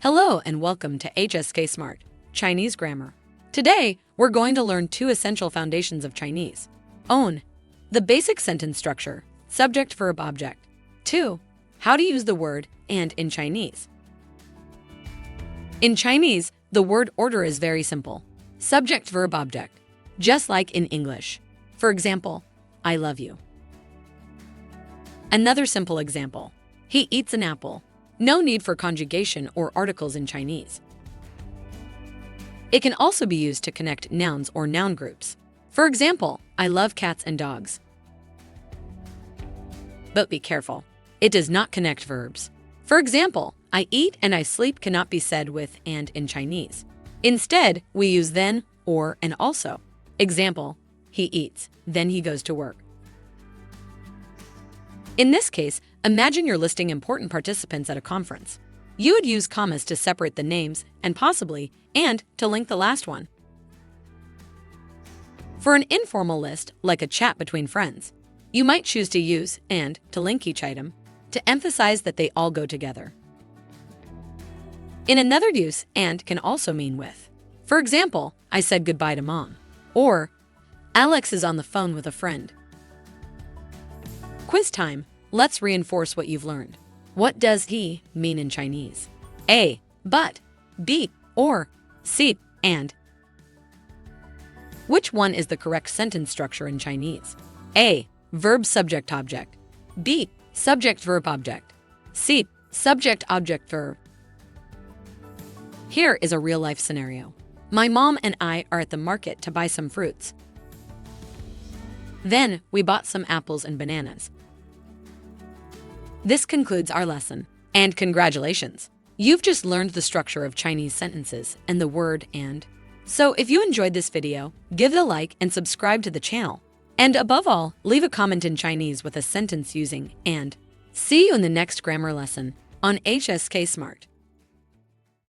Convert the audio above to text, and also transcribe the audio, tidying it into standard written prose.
Hello and welcome to HSK Smart, Chinese Grammar. Today, we're going to learn two essential foundations of Chinese. Own, the basic sentence structure, subject, verb, object. 2. How to use the word and in Chinese. In Chinese, the word order is very simple. Subject, verb, object. Just like in English. For example, I love you. Another simple example. He eats an apple. No need for conjugation or articles in Chinese. It can also be used to connect nouns or noun groups. For example, I love cats and dogs. But be careful. It does not connect verbs. For example, I eat and I sleep cannot be said with and in Chinese. Instead, we use then, or, and also. Example, he eats, then he goes to work. In this case, imagine you're listing important participants at a conference. You would use commas to separate the names and possibly and to link the last one. For an informal list, like a chat between friends, you might choose to use and to link each item to emphasize that they all go together. In another use, and can also mean with. For example, I said goodbye to mom. Or, Alex is on the phone with a friend. Quiz time. Let's reinforce what you've learned. What does he mean in Chinese? A. But. B. Or. C. And. Which one is the correct sentence structure in Chinese? A. Verb subject object. B. Subject verb object. C. Subject object verb. Here is a real-life scenario. My mom and I are at the market to buy some fruits. Then, we bought some apples and bananas. This concludes our lesson. And congratulations! You've just learned the structure of Chinese sentences and the word and. So if you enjoyed this video, give it a like and subscribe to the channel. And above all, leave a comment in Chinese with a sentence using and. See you in the next grammar lesson on HSK Smart.